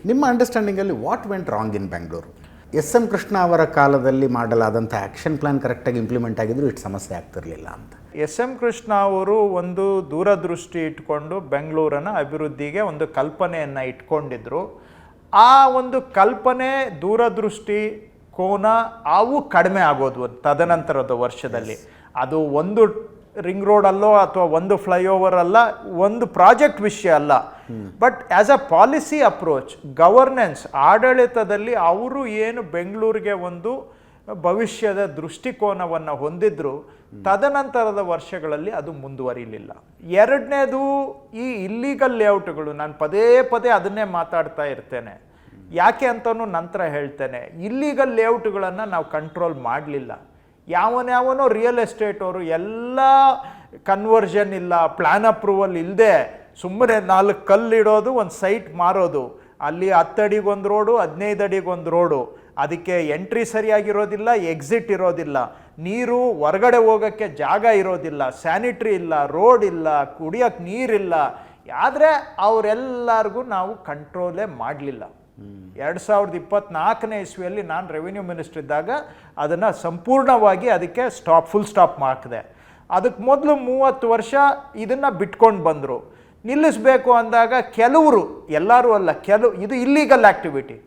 ನಿಮ್ಮ ಅಂಡರ್ಸ್ಟ್ಯಾಂಡಿಂಗಲ್ಲಿ what went wrong in Bengaluru? S M Krishna ಅವರ ಕಾಲದಲ್ಲಿ ಮಾಡಲಾದಂಥ ಆ್ಯಕ್ಷನ್ ಪ್ಲ್ಯಾನ್ ಕರೆಕ್ಟಾಗಿ ಇಂಪ್ಲಿಮೆಂಟ್ ಆಗಿದ್ರು ಇಷ್ಟು ಸಮಸ್ಯೆ ಆಗ್ತಿರಲಿಲ್ಲ ಅಂತ. ಎಸ್ ಎಂ ಕೃಷ್ಣ ಅವರು ಒಂದು ದೂರದೃಷ್ಟಿ ಇಟ್ಕೊಂಡು ಬೆಂಗಳೂರನ್ನು ಅಭಿವೃದ್ಧಿಗೆ ಒಂದು ಕಲ್ಪನೆಯನ್ನು ಇಟ್ಕೊಂಡಿದ್ರು. ಆ ಒಂದು ಕಲ್ಪನೆ ದೂರದೃಷ್ಟಿ ಕೋನ ಅವು ಕಡಿಮೆ ಆಗೋದು ತದನಂತರದ ವರ್ಷದಲ್ಲಿ. ಅದು ಒಂದು ರಿಂಗ್ ರೋಡಲ್ಲೋ ಅಥವಾ ಒಂದು ಫ್ಲೈಓವರ್ ಅಲ್ಲ, ಒಂದು ಪ್ರಾಜೆಕ್ಟ್ ವಿಷಯ ಅಲ್ಲ. But as a policy approach, governance, ಆಡಳಿತದಲ್ಲಿ ಅವರು ಏನು ಬೆಂಗಳೂರಿಗೆ ಒಂದು ಭವಿಷ್ಯದ ದೃಷ್ಟಿಕೋನವನ್ನು ಹೊಂದಿದ್ರು, ತದನಂತರದ ವರ್ಷಗಳಲ್ಲಿ ಅದು ಮುಂದುವರಿಲಿಲ್ಲ. ಎರಡನೇದು ಈ ಇಲ್ಲೀಗಲ್ ಲೇಔಟ್ಗಳು. ನಾನು ಪದೇ ಪದೇ ಅದನ್ನೇ ಮಾತಾಡ್ತಾ ಇರ್ತೇನೆ, ಯಾಕೆ ಅಂತಲೂ ನಂತರ ಹೇಳ್ತೇನೆ. ಇಲ್ಲೀಗಲ್ ಲೇಔಟ್ಗಳನ್ನು ನಾವು ಕಂಟ್ರೋಲ್ ಮಾಡಲಿಲ್ಲ. ಯಾವನೋ ರಿಯಲ್ ಎಸ್ಟೇಟ್ ಅವರು ಎಲ್ಲ ಕನ್ವರ್ಷನ್ ಇಲ್ಲ, ಪ್ಲ್ಯಾನ್ ಅಪ್ರೂವಲ್ ಇಲ್ಲದೆ ಸುಮ್ಮನೆ 4 ಕಲ್ಲಿಡೋದು, ಒಂದು ಸೈಟ್ ಮಾರೋದು. ಅಲ್ಲಿ 10 ಅಡಿಗೊಂದು ರೋಡು, 15 ಅಡಿಗೊಂದು ರೋಡು. ಅದಕ್ಕೆ ಎಂಟ್ರಿ ಸರಿಯಾಗಿರೋದಿಲ್ಲ, ಎಕ್ಸಿಟ್ ಇರೋದಿಲ್ಲ, ನೀರು ಹೊರಗಡೆ ಹೋಗೋಕ್ಕೆ ಜಾಗ ಇರೋದಿಲ್ಲ, ಸ್ಯಾನಿಟ್ರಿ ಇಲ್ಲ, ರೋಡ್ ಇಲ್ಲ, ಕುಡಿಯೋಕ್ಕೆ ನೀರಿಲ್ಲ. ಆದರೆ ಅವರೆಲ್ಲರಿಗೂ ನಾವು ಕಂಟ್ರೋಲೇ ಮಾಡಲಿಲ್ಲ. 2024ನೇ ಇಸ್ವಿಯಲ್ಲಿ ನಾನು ರೆವಿನ್ಯೂ ಮಿನಿಸ್ಟರ್ ಇದ್ದಾಗ ಅದನ್ನು ಸಂಪೂರ್ಣವಾಗಿ ಅದಕ್ಕೆ ಫುಲ್ ಸ್ಟಾಪ್ ಹಾಕಿದೆ. ಅದಕ್ಕೆ ಮೊದಲು 30 ವರ್ಷ ಇದನ್ನು ಬಿಟ್ಕೊಂಡು ಬಂದರು. ನಿಲ್ಲಿಸಬೇಕು ಅಂದಾಗ ಕೆಲವರು, ಎಲ್ಲರೂ ಅಲ್ಲ, ಇದು ಇಲ್ಲೀಗಲ್ ಆ್ಯಕ್ಟಿವಿಟಿ.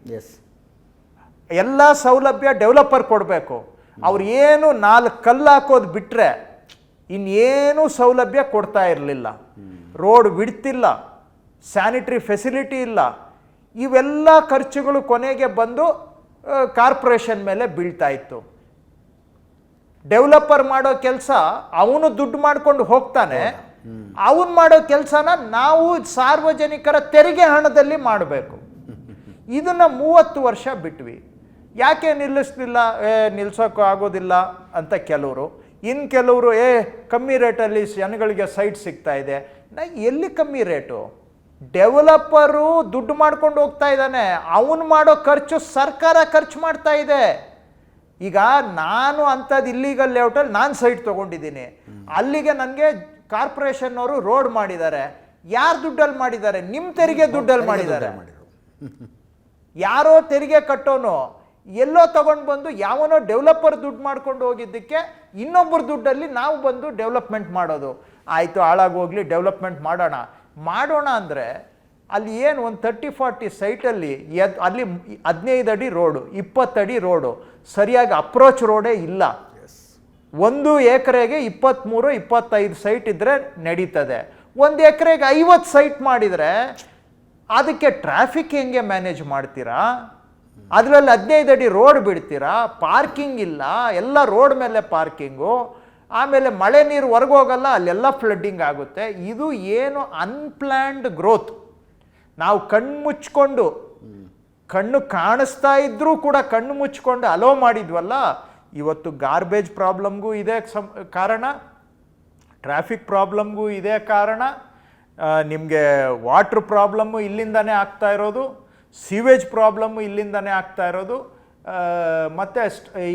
ಎಲ್ಲ ಸೌಲಭ್ಯ ಡೆವಲಪರ್ ಕೊಡಬೇಕು. ಅವ್ರು ಏನು 4 ಕಲ್ಲು ಹಾಕೋದು ಬಿಟ್ಟರೆ ಇನ್ನೇನು ಸೌಲಭ್ಯ ಕೊಡ್ತಾ ಇರಲಿಲ್ಲ. ರೋಡ್ ಬಿಡ್ತಿಲ್ಲ, ಸ್ಯಾನಿಟ್ರಿ ಫೆಸಿಲಿಟಿ ಇಲ್ಲ. ಇವೆಲ್ಲ ಖರ್ಚುಗಳು ಕೊನೆಗೆ ಬಂದು ಕಾರ್ಪೊರೇಷನ್ ಮೇಲೆ ಬೀಳ್ತಾ ಇತ್ತು. ಡೆವಲಪರ್ ಮಾಡೋ ಕೆಲಸ ಅವನು ದುಡ್ಡು ಮಾಡ್ಕೊಂಡು ಹೋಗ್ತಾನೆ, ಅವನು ಮಾಡೋ ಕೆಲಸನ ನಾವು ಸಾರ್ವಜನಿಕರ ತೆರಿಗೆ ಹಣದಲ್ಲಿ ಮಾಡಬೇಕು. ಇದನ್ನು 30 ವರ್ಷ ಬಿಟ್ವಿ. ಯಾಕೆ ನಿಲ್ಲಿಸ್ಲಿಲ್ಲ? ನಿಲ್ಸೋಕ್ಕೂ ಆಗೋದಿಲ್ಲ ಅಂತ ಕೆಲವರು. ಇನ್ನು ಕೆಲವರು ಕಮ್ಮಿ ರೇಟಲ್ಲಿ ಜನಗಳಿಗೆ ಸೈಟ್ ಸಿಗ್ತಾ ಇದೆ. ಎಲ್ಲಿ ಕಮ್ಮಿ ರೇಟು? ಡೆವಲಪರು ದುಡ್ಡು ಮಾಡ್ಕೊಂಡು ಹೋಗ್ತಾ ಇದ್ದಾನೆ, ಅವನು ಮಾಡೋ ಖರ್ಚು ಸರ್ಕಾರ ಖರ್ಚು ಮಾಡ್ತಾ ಇದೆ. ಈಗ ನಾನು ಅಂಥದ್ದು ಇಲ್ಲೀಗಲ್ ಲೇಔಟಲ್ಲಿ ನಾನು ಸೈಟ್ ತೊಗೊಂಡಿದ್ದೀನಿ, ಅಲ್ಲಿಗೆ ನನಗೆ ಕಾರ್ಪೊರೇಷನ್ನವರು ರೋಡ್ ಮಾಡಿದ್ದಾರೆ. ಯಾರು ದುಡ್ಡಲ್ಲಿ ಮಾಡಿದ್ದಾರೆ? ನಿಮ್ಮ ತೆರಿಗೆ ದುಡ್ಡಲ್ಲಿ ಮಾಡಿದ್ದಾರೆ. ಯಾರೋ ತೆರಿಗೆ ಕಟ್ಟೋನು ಎಲ್ಲೋ ತಗೊಂಡು ಬಂದು ಯಾವನೋ ಡೆವಲಪರ್ ದುಡ್ಡು ಮಾಡ್ಕೊಂಡು ಹೋಗಿದ್ದಕ್ಕೆ ಇನ್ನೊಬ್ಬರ ದುಡ್ಡಲ್ಲಿ ನಾವು ಬಂದು ಡೆವಲಪ್ಮೆಂಟ್ ಮಾಡೋದು. ಆಯಿತು, ಹಾಳಾಗೋಗ್ಲಿ, ಡೆವಲಪ್ಮೆಂಟ್ ಮಾಡೋಣ ಅಂದರೆ ಅಲ್ಲಿ ಏನು ಒಂದು 30-40 ಸೈಟಲ್ಲಿ ಅಲ್ಲಿ 15 ಅಡಿ ರೋಡು, 20 ಅಡಿ ರೋಡು, ಸರಿಯಾಗಿ ಅಪ್ರೋಚ್ ರೋಡೇ ಇಲ್ಲ. 1 ಎಕರೆಗೆ 23-25 ಸೈಟ್ ಇದ್ದರೆ ನಡೀತದೆ. 1 ಎಕರೆಗೆ 50 ಸೈಟ್ ಮಾಡಿದರೆ ಅದಕ್ಕೆ ಟ್ರಾಫಿಕ್ ಹೆಂಗೆ ಮ್ಯಾನೇಜ್ ಮಾಡ್ತೀರಾ? ಅದರಲ್ಲಿ 15 ಅಡಿ ರೋಡ್ ಬಿಡ್ತೀರಾ? ಪಾರ್ಕಿಂಗ್ ಇಲ್ಲ, ಎಲ್ಲ ರೋಡ್ ಮೇಲೆ ಪಾರ್ಕಿಂಗು. ಆಮೇಲೆ ಮಳೆ ನೀರು ಹೊರಗೋಗಲ್ಲ, ಅಲ್ಲೆಲ್ಲ ಫ್ಲಡ್ಡಿಂಗ್ ಆಗುತ್ತೆ. ಇದು ಏನು ಅನ್ಪ್ಲ್ಯಾನ್ಡ್ ಗ್ರೋತ್. ನಾವು ಕಣ್ಣು ಕಾಣಿಸ್ತಾ ಇದ್ರೂ ಕೂಡ ಕಣ್ಣು ಮುಚ್ಕೊಂಡು ಅಲೋ ಮಾಡಿದ್ವಲ್ಲ. ಇವತ್ತು ಗಾರ್ಬೇಜ್ ಪ್ರಾಬ್ಲಮ್ಗೂ ಇದೇ ಕಾರಣ, ಟ್ರಾಫಿಕ್ ಪ್ರಾಬ್ಲಮ್ಗೂ ಇದೇ ಕಾರಣ, ನಿಮಗೆ ವಾಟ್ರ್ ಪ್ರಾಬ್ಲಮ್ಮು ಇಲ್ಲಿಂದನೇ ಆಗ್ತಾ ಇರೋದು, ಸೀವೇಜ್ ಪ್ರಾಬ್ಲಮ್ಮು ಇಲ್ಲಿಂದನೇ ಆಗ್ತಾ ಇರೋದು, ಮತ್ತು ಈ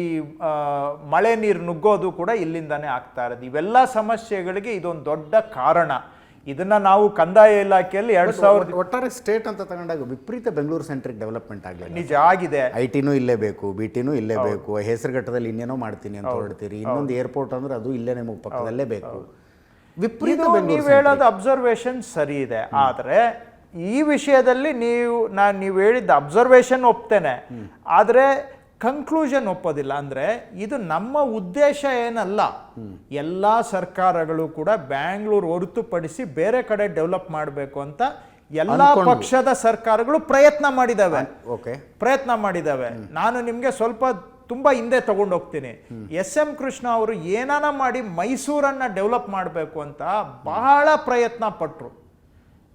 ಮಳೆ ನೀರು ನುಗ್ಗೋದು ಕೂಡ ಇಲ್ಲಿಂದನೇ ಆಗ್ತಾ ಇರೋದು. ಇವೆಲ್ಲ ಸಮಸ್ಯೆಗಳಿಗೆ ಇದೊಂದು ದೊಡ್ಡ ಕಾರಣ. ಇದನ್ನು ನಾವು ಕಂದಾಯ ಇಲಾಖೆಯಲ್ಲಿ 2000 ಒಟ್ಟಾರೆ ಸ್ಟೇಟ್ ಅಂತ ತಗೊಂಡಾಗ ವಿಪರೀತ ಬೆಂಗಳೂರು ಸೆಂಟ್ರಿಕ್ ಡೆವಲಪ್ಮೆಂಟ್ ಆಗಲಿಲ್ಲ. ನಿಜ ಆಗಿದೆ. IT ಇಲ್ಲೇ ಬೇಕು, BT ಇಲ್ಲೇ ಬೇಕು, ಹೆಸರುಘಟ್ಟದಲ್ಲಿ ಇನ್ನೇನೋ ಮಾಡ್ತೀನಿ ಅಂತ ಹೊರಡ್ತೀರಿ. ಇನ್ನೊಂದು ಏರ್ಪೋರ್ಟ್ ಅಂದ್ರೆ ಅದು ಇಲ್ಲೇ ನಿಮಗೆ ಪಕ್ಕದಲ್ಲೇ ಬೇಕು. ವಿಪರೀತ ನೀವು ಹೇಳೋದು ಅಬ್ಸರ್ವೇಷನ್ ಸರಿ ಇದೆ. ಆದರೆ ಈ ವಿಷಯದಲ್ಲಿ ನೀವು ಹೇಳಿದ್ದ ಅಬ್ಸರ್ವೇಷನ್ ಒಪ್ತೇನೆ, ಆದರೆ ಕನ್ಕ್ಲೂಷನ್ ಒಪ್ಪೋದಿಲ್ಲ. ಅಂದರೆ ಇದು ನಮ್ಮ ಉದ್ದೇಶ ಏನಲ್ಲ. ಎಲ್ಲ ಸರ್ಕಾರಗಳು ಕೂಡ ಬ್ಯಾಂಗ್ಳೂರು ಹೊರತುಪಡಿಸಿ ಬೇರೆ ಕಡೆ ಡೆವಲಪ್ ಮಾಡಬೇಕು ಅಂತ ಎಲ್ಲ ಪಕ್ಷದ ಸರ್ಕಾರಗಳು ಪ್ರಯತ್ನ ಮಾಡಿದ್ದಾವೆ. ನಾನು ನಿಮಗೆ ತುಂಬ ಹಿಂದೆ ತಗೊಂಡು ಹೋಗ್ತೀನಿ. SM ಕೃಷ್ಣ ಅವರು ಏನಾನ ಮಾಡಿ ಮೈಸೂರನ್ನು ಡೆವಲಪ್ ಮಾಡಬೇಕು ಅಂತ ಬಹಳ ಪ್ರಯತ್ನ ಪಟ್ಟರು.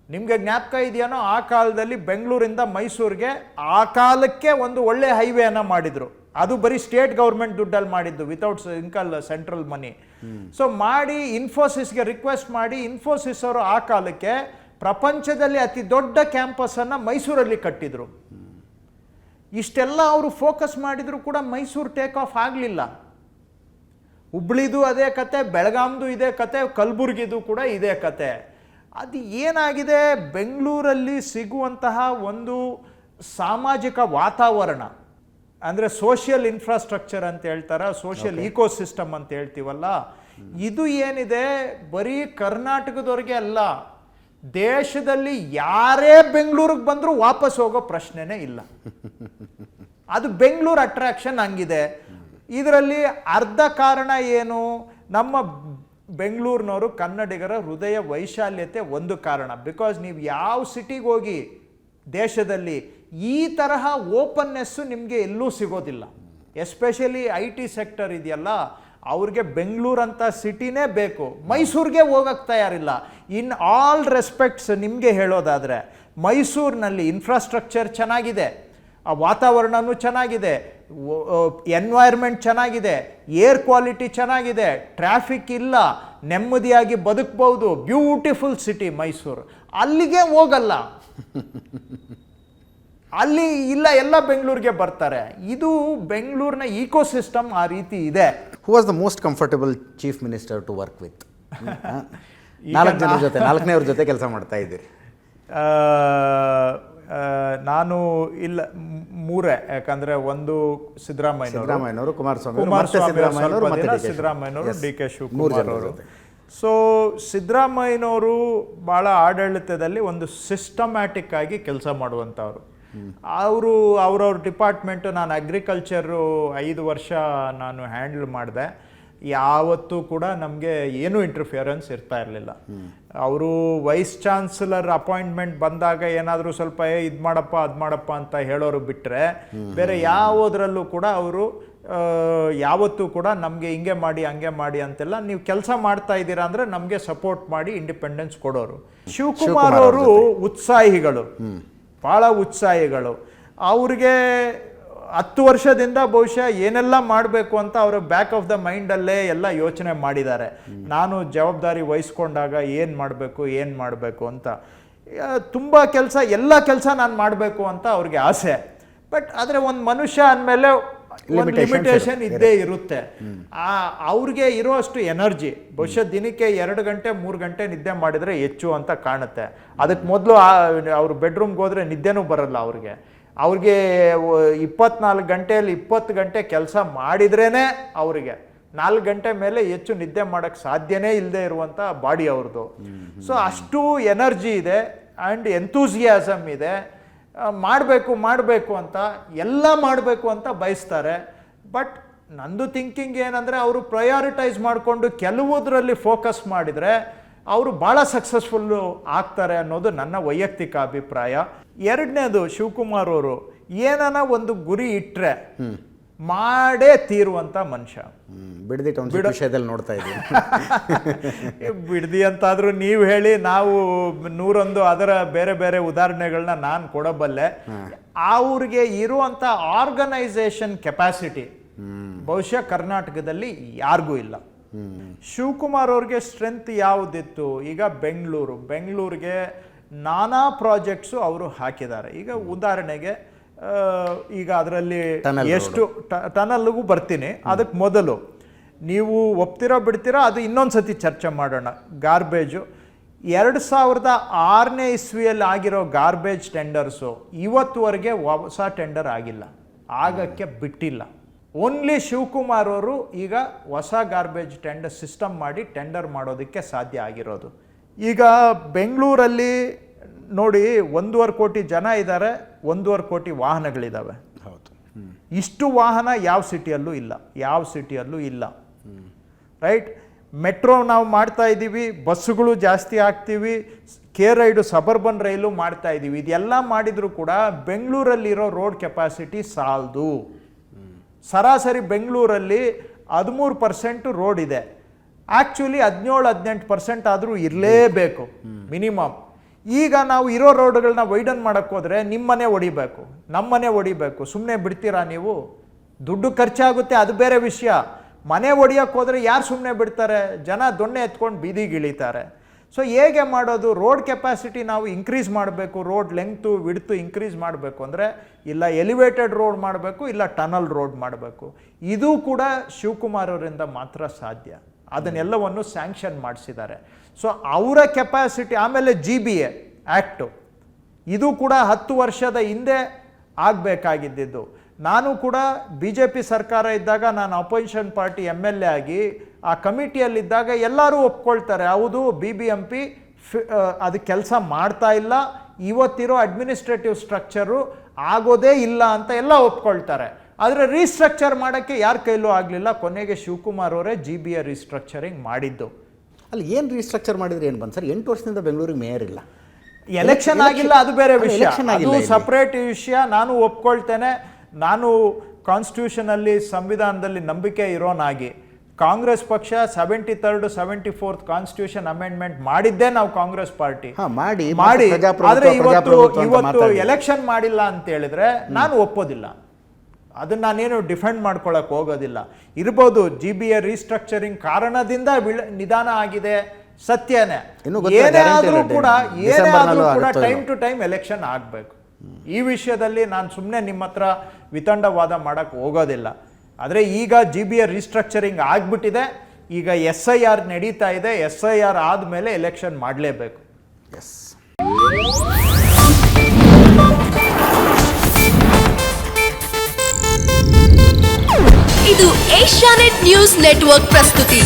ನಿಮಗೆ ಜ್ಞಾಪಕ ಇದೆಯೇನೋ, ಆ ಕಾಲದಲ್ಲಿ ಬೆಂಗಳೂರಿಂದ ಮೈಸೂರಿಗೆ ಆ ಕಾಲಕ್ಕೆ ಒಂದು ಒಳ್ಳೆ ಹೈವೇನ ಮಾಡಿದರು. ಅದು ಬರೀ ಸ್ಟೇಟ್ ಗೌರ್ಮೆಂಟ್ ದುಡ್ಡಲ್ಲಿ ಮಾಡಿದ್ದು, ವಿತೌಟ್ ಸೆಂಟ್ರಲ್ ಮನಿ. ಸೊ ಮಾಡಿ ಇನ್ಫೋಸಿಸ್ಗೆ ರಿಕ್ವೆಸ್ಟ್ ಮಾಡಿ, ಇನ್ಫೋಸಿಸ್ ಅವರು ಆ ಕಾಲಕ್ಕೆ ಪ್ರಪಂಚದಲ್ಲಿ ಅತಿ ದೊಡ್ಡ ಕ್ಯಾಂಪಸನ್ನು ಮೈಸೂರಲ್ಲಿ ಕಟ್ಟಿದರು. ಇಷ್ಟೆಲ್ಲ ಅವರು ಫೋಕಸ್ ಮಾಡಿದ್ರು ಕೂಡ ಮೈಸೂರು ಟೇಕ್ ಆಫ್ ಆಗಲಿಲ್ಲ. ಹುಬ್ಳಿದು ಅದೇ ಕತೆ, ಬೆಳಗಾಂದು ಇದೇ ಕತೆ, ಕಲಬುರ್ಗಿದು ಕೂಡ ಇದೇ ಕತೆ. ಅದು ಏನಾಗಿದೆ, ಬೆಂಗಳೂರಲ್ಲಿ ಸಿಗುವಂತಹ ಒಂದು ಸಾಮಾಜಿಕ ವಾತಾವರಣ ಅಂದರೆ ಸೋಷಿಯಲ್ ಇನ್ಫ್ರಾಸ್ಟ್ರಕ್ಚರ್ ಅಂತ ಹೇಳ್ತಾರೆ, ಸೋಷಿಯಲ್ ಇಕೋಸಿಸ್ಟಮ್ ಅಂತ ಹೇಳ್ತೀವಲ್ಲ, ಇದು ಏನಿದೆ ಬರೀ ಕರ್ನಾಟಕದವ್ರಿಗೆ ಅಲ್ಲ, ದೇಶದಲ್ಲಿ ಯಾರೇ ಬೆಂಗಳೂರಿಗೆ ಬಂದರೂ ವಾಪಸ್ ಹೋಗೋ ಪ್ರಶ್ನೆನೇ ಇಲ್ಲ. ಅದು ಬೆಂಗಳೂರು ಅಟ್ರಾಕ್ಷನ್ ಹಂಗಿದೆ. ಇದರಲ್ಲಿ ಅರ್ಧ ಕಾರಣ ಏನು, ನಮ್ಮ ಬೆಂಗಳೂರಿನವರು ಕನ್ನಡಿಗರ ಹೃದಯ ವೈಶಾಲ್ಯತೆ ಒಂದು ಕಾರಣ. ಬಿಕಾಸ್ ನೀವು ಯಾವ ಸಿಟಿಗೆ ಹೋಗಿ ದೇಶದಲ್ಲಿ ಈ ತರಹ ಓಪನ್ನೆಸ್ಸು ನಿಮಗೆ ಎಲ್ಲೂ ಸಿಗೋದಿಲ್ಲ. ಎಸ್ಪೆಷಲಿ IT ಸೆಕ್ಟರ್ ಇದೆಯಲ್ಲ, ಅವ್ರಿಗೆ ಬೆಂಗಳೂರಂಥ ಸಿಟಿನೇ ಬೇಕು, ಮೈಸೂರಿಗೆ ಹೋಗಕ್ಕೆ ತಯಾರಿಲ್ಲ. ಇನ್ ಆಲ್ ರೆಸ್ಪೆಕ್ಟ್ಸ್ ನಿಮಗೆ ಹೇಳೋದಾದರೆ, ಮೈಸೂರಿನಲ್ಲಿ ಇನ್ಫ್ರಾಸ್ಟ್ರಕ್ಚರ್ ಚೆನ್ನಾಗಿದೆ, ಆ ವಾತಾವರಣವೂ ಚೆನ್ನಾಗಿದೆ, ಎನ್ವೈರ್ಮೆಂಟ್ ಚೆನ್ನಾಗಿದೆ, ಏರ್ ಕ್ವಾಲಿಟಿ ಚೆನ್ನಾಗಿದೆ, ಟ್ರಾಫಿಕ್ ಇಲ್ಲ, ನೆಮ್ಮದಿಯಾಗಿ ಬದುಕ್ಬೋದು, ಬ್ಯೂಟಿಫುಲ್ ಸಿಟಿ ಮೈಸೂರು. ಅಲ್ಲಿಗೆ ಹೋಗಲ್ಲ, ಅಲ್ಲಿ ಇಲ್ಲ, ಎಲ್ಲ ಬೆಂಗಳೂರಿಗೆ ಬರ್ತಾರೆ. ಇದು ಬೆಂಗಳೂರಿನ ಇಕೋಸಿಸ್ಟಮ್ ಆ ರೀತಿ ಇದೆ. Who was the most comfortable chief minister to work with? 4 ಜನರ ಜೊತೆ, 4ನೇವ್ರ ಜೊತೆ ಕೆಲಸ ಮಾಡ್ತಾ ಇದ್ದೀರಿ. ನಾನು ಇಲ್ಲ, 3, ಯಾಕಂದ್ರೆ ಒಂದು ಸಿದ್ದರಾಮಯ್ಯನವರು, ಕುಮಾರಸ್ವಾಮಿ, ಸಿದ್ದರಾಮಯ್ಯನವರು, DK ಶಿವಕುಮಾರ್ ಅವರು. ಸೊ ಸಿದ್ದರಾಮಯ್ಯನವರು ಭಾಳ ಆಡಳಿತದಲ್ಲಿ ಒಂದು ಸಿಸ್ಟಮ್ಯಾಟಿಕ್ ಆಗಿ ಕೆಲಸ ಮಾಡುವಂಥವ್ರು. ಅವರು ಅವ್ರವ್ರ ಡಿಪಾರ್ಟ್ಮೆಂಟು, ನಾನು ಅಗ್ರಿಕಲ್ಚರು 5 ವರ್ಷ ನಾನು ಹ್ಯಾಂಡಲ್ ಮಾಡಿದೆ. ಯಾವತ್ತೂ ಕೂಡ ನಮಗೆ ಏನೂ ಇಂಟರ್ಫಿಯರೆನ್ಸ್ ಇರ್ತಾ ಇರಲಿಲ್ಲ. ಅವರು ವೈಸ್ ಚಾನ್ಸಲರ್ ಅಪಾಯಿಂಟ್ಮೆಂಟ್ ಬಂದಾಗ ಏನಾದರೂ ಸ್ವಲ್ಪ ಇದು ಮಾಡಪ್ಪ ಅದು ಮಾಡಪ್ಪ ಅಂತ ಹೇಳೋರು ಬಿಟ್ಟರೆ ಬೇರೆ ಯಾವುದರಲ್ಲೂ ಕೂಡ ಅವರು ಯಾವತ್ತೂ ಕೂಡ ನಮಗೆ ಹಿಂಗೆ ಮಾಡಿ ಹಂಗೆ ಮಾಡಿ ಅಂತೆಲ್ಲ, ನೀವು ಕೆಲಸ ಮಾಡ್ತಾ ಇದ್ದೀರಾ ಅಂದರೆ ನಮಗೆ ಸಪೋರ್ಟ್ ಮಾಡಿ ಇಂಡಿಪೆಂಡೆನ್ಸ್ ಕೊಡೋರು. ಶಿವಕುಮಾರ್ ಅವರು ಉತ್ಸಾಹಿಗಳು, ಭಾಳ ಉತ್ಸಾಹಿಗಳು. ಅವ್ರಿಗೆ 10 ವರ್ಷದಿಂದ ಬಹುಶಃ ಏನೆಲ್ಲ ಮಾಡಬೇಕು ಅಂತ ಅವರು ಬ್ಯಾಕ್ ಆಫ್ ದ ಮೈಂಡಲ್ಲೇ ಎಲ್ಲ ಯೋಚನೆ ಮಾಡಿದ್ದಾರೆ. ನಾನು ಜವಾಬ್ದಾರಿ ವಹಿಸ್ಕೊಂಡಾಗ ಏನು ಮಾಡಬೇಕು ಅಂತ ತುಂಬ ಕೆಲಸ, ಎಲ್ಲ ಕೆಲಸ ನಾನು ಮಾಡಬೇಕು ಅಂತ ಅವ್ರಿಗೆ ಆಸೆ. ಬಟ್ ಆದರೆ ಒಂದು ಮನುಷ್ಯ ಅಂದಮೇಲೆ ಒಂದು ಲಿಮಿಟೇಷನ್ ಇದ್ದೇ ಇರುತ್ತೆ. ಅವ್ರಿಗೆ ಇರೋಷ್ಟು ಎನರ್ಜಿ ಬಹುಶಃ ದಿನಕ್ಕೆ 2 ಗಂಟೆ 3 ಗಂಟೆ ನಿದ್ದೆ ಮಾಡಿದರೆ ಹೆಚ್ಚು ಅಂತ ಕಾಣುತ್ತೆ. ಅದಕ್ಕೆ ಮೊದಲು ಅವ್ರು ಬೆಡ್ರೂಮ್ಗೆ ಹೋದರೆ ನಿದ್ದೆನೂ ಬರಲ್ಲ ಅವ್ರಿಗೆ. 24 ಗಂಟೆಯಲ್ಲಿ 20 ಗಂಟೆ ಕೆಲಸ ಮಾಡಿದ್ರೇ ಅವರಿಗೆ 4 ಗಂಟೆ ಮೇಲೆ ಹೆಚ್ಚು ನಿದ್ದೆ ಮಾಡೋಕ್ಕೆ ಸಾಧ್ಯನೇ ಇಲ್ಲದೆ ಇರುವಂಥ ಬಾಡಿ ಅವ್ರದ್ದು. ಸೊ ಅಷ್ಟು ಎನರ್ಜಿ ಇದೆ ಆ್ಯಂಡ್ ಎಂತೂಸಿಯಾಸಮ್ ಇದೆ. ಮಾಡಬೇಕು ಅಂತ ಎಲ್ಲ ಮಾಡಬೇಕು ಅಂತ ಬಯಸ್ತಾರೆ. ಬಟ್ ನಂದು ಥಿಂಕಿಂಗ್ ಏನಂದರೆ, ಅವರು ಪ್ರಯಾರಿಟೈಸ್ ಮಾಡಿಕೊಂಡು ಕೆಲವುದರಲ್ಲಿ ಫೋಕಸ್ ಮಾಡಿದರೆ ಅವರು ಭಾಳ ಸಕ್ಸಸ್ಫುಲ್ಲು ಆಗ್ತಾರೆ ಅನ್ನೋದು ನನ್ನ ವೈಯಕ್ತಿಕ ಅಭಿಪ್ರಾಯ. 2ನೇದು, ಶಿವಕುಮಾರ್ ಅವರು ಏನಾನ ಒಂದು ಗುರಿ ಇಟ್ಟರೆ ಮಾಡೇ ತೀರುವಂಥ ಮನುಷ್ಯ. ಬಿಡದಿ ಟೌನ್ಶಿಪ್ ವಿಷಯದಲ್ಲಿ ನೋಡ್ತಾ ಇದ್ದೀವಿ. ಬಿಡದಿ ಅಂತಾದರೂ ನೀವು ಹೇಳಿ, ನಾವು 101 ಅದರ ಬೇರೆ ಬೇರೆ ಉದಾಹರಣೆಗಳನ್ನ ನಾನು ಕೊಡಬಲ್ಲೆ. ಅವ್ರಿಗೆ ಇರುವಂಥ ಆರ್ಗನೈಸೇಷನ್ ಕೆಪಾಸಿಟಿ ಬಹುಶಃ ಕರ್ನಾಟಕದಲ್ಲಿ ಯಾರಿಗೂ ಇಲ್ಲ. ಶಿವಕುಮಾರ್ ಅವ್ರಿಗೆ ಸ್ಟ್ರೆಂತ್ ಯಾವುದಿತ್ತು? ಈಗ ಬೆಂಗಳೂರಿಗೆ ನಾನಾ ಪ್ರಾಜೆಕ್ಟ್ಸು ಅವರು ಹಾಕಿದ್ದಾರೆ. ಈಗ ಉದಾಹರಣೆಗೆ ಈಗ ಅದರಲ್ಲಿ ಎಷ್ಟು ಟನಲ್ಗೂ ಬರ್ತೀನಿ. ಅದಕ್ಕೆ ಮೊದಲು ನೀವು ಒಪ್ತಿರೋ ಬಿಡ್ತೀರಾ, ಅದು ಇನ್ನೊಂದು ಸತಿ ಚರ್ಚೆ ಮಾಡೋಣ. ಗಾರ್ಬೇಜು 2006ನೇ ಇಸ್ವಿಯಲ್ಲಿ ಆಗಿರೋ ಗಾರ್ಬೇಜ್ ಟೆಂಡರ್ಸು ಇವತ್ತುವರೆಗೆ ಹೊಸ ಟೆಂಡರ್ ಆಗಿಲ್ಲ, ಆಗಕ್ಕೆ ಬಿಟ್ಟಿಲ್ಲ. ಓನ್ಲಿ ಶಿವಕುಮಾರ್ ಅವರು ಈಗ ಹೊಸ ಗಾರ್ಬೇಜ್ ಟೆಂಡರ್ ಸಿಸ್ಟಮ್ ಮಾಡಿ ಟೆಂಡರ್ ಮಾಡೋದಕ್ಕೆ ಸಾಧ್ಯ ಆಗಿರೋದು. ಈಗ ಬೆಂಗಳೂರಲ್ಲಿ ನೋಡಿ 1.5 ಕೋಟಿ ಜನ ಇದ್ದಾರೆ, 1.5 ಕೋಟಿ ವಾಹನಗಳಿದ್ದಾವೆ. ಹೌದು. ಇಷ್ಟು ವಾಹನ ಯಾವ ಸಿಟಿಯಲ್ಲೂ ಇಲ್ಲ. ರೈಟ್? ಮೆಟ್ರೋ ನಾವು ಮಾಡ್ತಾ ಇದ್ದೀವಿ, ಬಸ್ಸುಗಳು ಜಾಸ್ತಿ ಆಗ್ತೀವಿ, ರೈಡು ಸಬರ್ಬನ್ ರೈಲು ಮಾಡ್ತಾ ಇದ್ದೀವಿ. ಇದೆಲ್ಲ ಮಾಡಿದರೂ ಕೂಡ ಬೆಂಗಳೂರಲ್ಲಿರೋ ರೋಡ್ ಕೆಪಾಸಿಟಿ ಸಾಲದು. ಸರಾಸರಿ ಬೆಂಗಳೂರಲ್ಲಿ 13% ರೋಡ್ ಇದೆ. ಆ್ಯಕ್ಚುಲಿ 17-18% ಆದರೂ ಇರಲೇಬೇಕು ಮಿನಿಮಮ್. ಈಗ ನಾವು ಇರೋ ರೋಡ್ಗಳನ್ನ ವೈಡನ್ ಮಾಡೋಕ್ಕೆ ಹೋದರೆ ನಿಮ್ಮನೆ ಹೊಡಿಬೇಕು, ನಮ್ಮನೆ ಹೊಡಿಬೇಕು. ಸುಮ್ಮನೆ ಬಿಡ್ತೀರಾ ನೀವು? ದುಡ್ಡು ಖರ್ಚಾಗುತ್ತೆ, ಅದು ಬೇರೆ ವಿಷಯ. ಮನೆ ಹೊಡಿಯೋಕ್ಕೆ ಹೋದರೆ ಯಾರು ಸುಮ್ಮನೆ ಬಿಡ್ತಾರೆ? ಜನ ದೊಣ್ಣೆ ಎತ್ಕೊಂಡು ಬೀದಿಗೆ ಇಳಿತಾರೆ. ಸೊ ಹೇಗೆ ಮಾಡೋದು? ರೋಡ್ ಕೆಪಾಸಿಟಿ ನಾವು ಇನ್ಕ್ರೀಸ್ ಮಾಡಬೇಕು, ರೋಡ್ ಲೆಂಗ್ತು ವಿಡ್ತು ಇನ್ಕ್ರೀಸ್ ಮಾಡಬೇಕು ಅಂದರೆ ಇಲ್ಲ ಎಲಿವೇಟೆಡ್ ರೋಡ್ ಮಾಡಬೇಕು, ಇಲ್ಲ ಟನಲ್ ರೋಡ್ ಮಾಡಬೇಕು. ಇದು ಕೂಡ ಶಿವಕುಮಾರ್ ಅವರಿಂದ ಮಾತ್ರ ಸಾಧ್ಯ. ಅದನ್ನೆಲ್ಲವನ್ನು ಸ್ಯಾಂಕ್ಷನ್ ಮಾಡಿಸಿದ್ದಾರೆ. ಸೊ ಅವರ ಕೆಪಾಸಿಟಿ. ಆಮೇಲೆ GBA ಆ್ಯಕ್ಟು, ಇದು ಕೂಡ 10 ವರ್ಷದ ಹಿಂದೆ ಆಗಬೇಕಾಗಿದ್ದು. ನಾನು ಕೂಡ BJP ಸರ್ಕಾರ ಇದ್ದಾಗ ನಾನು ಅಪೋಸಿಷನ್ ಪಾರ್ಟಿ MLA ಆಗಿ ಆ ಕಮಿಟಿಯಲ್ಲಿದ್ದಾಗ ಎಲ್ಲರೂ ಒಪ್ಕೊಳ್ತಾರೆ, ಹೌದು BBMP ಅದು ಕೆಲಸ ಮಾಡ್ತಾ ಇಲ್ಲ, ಇವತ್ತಿರೋ ಅಡ್ಮಿನಿಸ್ಟ್ರೇಟಿವ್ ಸ್ಟ್ರಕ್ಚರು ಆಗೋದೇ ಇಲ್ಲ ಅಂತ ಎಲ್ಲ ಒಪ್ಕೊಳ್ತಾರೆ. ಆದರೆ ರೀಸ್ಟ್ರಕ್ಚರ್ ಮಾಡೋಕ್ಕೆ ಯಾರ ಕೈಲೂ ಆಗಲಿಲ್ಲ. ಕೊನೆಗೆ ಶಿವಕುಮಾರ್ ಅವರೇ GBಯ ರೀಸ್ಟ್ರಕ್ಚರಿಂಗ್ ಮಾಡಿದ್ದು. ಅಲ್ಲಿ ಏನು ರೀಸ್ಟ್ರಕ್ಚರ್ ಮಾಡಿದ್ರೆ ಏನು ಬಂತು ಸರ್? 8 ವರ್ಷದಿಂದ ಬೆಂಗಳೂರಿಗೆ ಮೇಯರ್ ಇಲ್ಲ, ಎಲೆಕ್ಷನ್ ಆಗಿಲ್ಲ, ಅದು ಬೇರೆ ವಿಷಯ, ಅದು ಸಪ್ರೇಟ್ ವಿಷಯ. ನಾನು ಒಪ್ಕೊಳ್ತೇನೆ. ನಾನು ಕಾನ್ಸ್ಟಿಟ್ಯೂಷನಲ್ಲಿ ಸಂವಿಧಾನದಲ್ಲಿ ನಂಬಿಕೆ ಇರೋನಾಗಿ ಕಾಂಗ್ರೆಸ್ ಪಕ್ಷ 73rd 74th ಕಾನ್ಸ್ಟಿಟ್ಯೂಷನ್ ಅಮೆಂಡ್ಮೆಂಟ್ ಮಾಡಿದ್ದೇ ನಾವು ಕಾಂಗ್ರೆಸ್ ಪಾರ್ಟಿ ಮಾಡಿ. ಆದರೆ ಇವತ್ತು ಎಲೆಕ್ಷನ್ ಮಾಡಿಲ್ಲ ಅಂತ ಹೇಳಿದ್ರೆ ನಾನು ಒಪ್ಪೋದಿಲ್ಲ. ಅದನ್ನ ನಾನೇನು ಡಿಫೆಂಡ್ ಮಾಡ್ಕೊಳಕ್ ಹೋಗೋದಿಲ್ಲ. ಇರ್ಬೋದು GBಯ ರೀಸ್ಟ್ರಕ್ಚರಿಂಗ್ ಕಾರಣದಿಂದ ನಿಧಾನ ಆಗಿದೆ, ಸತ್ಯನೇ. ಏನೇ ಆದರೂ ಕೂಡ ಟೈಮ್ ಟು ಟೈಮ್ ಎಲೆಕ್ಷನ್ ಆಗಬೇಕು. ಈ ವಿಷಯದಲ್ಲಿ ನಾನು ಸುಮ್ಮನೆ ನಿಮ್ಮ ಹತ್ರ ವಿತಂಡವಾದ ಮಾಡಕ್ ಹೋಗೋದಿಲ್ಲ. ಆದರೆ ಈಗ GBಯ ರೀಸ್ಟ್ರಕ್ಚರಿಂಗ್ ಆಗಿಬಿಟ್ಟಿದೆ. ಈಗ SIR ನಡೀತಾ ಇದೆ. SIR ಆದಮೇಲೆ ಎಲೆಕ್ಷನ್ ಮಾಡಲೇಬೇಕು. ಎಸ್. ಇದು ಏಷ್ಯಾನೆಟ್ ನ್ಯೂಸ್ ನೆಟ್ವರ್ಕ್ ಪ್ರಸ್ತುತಿ.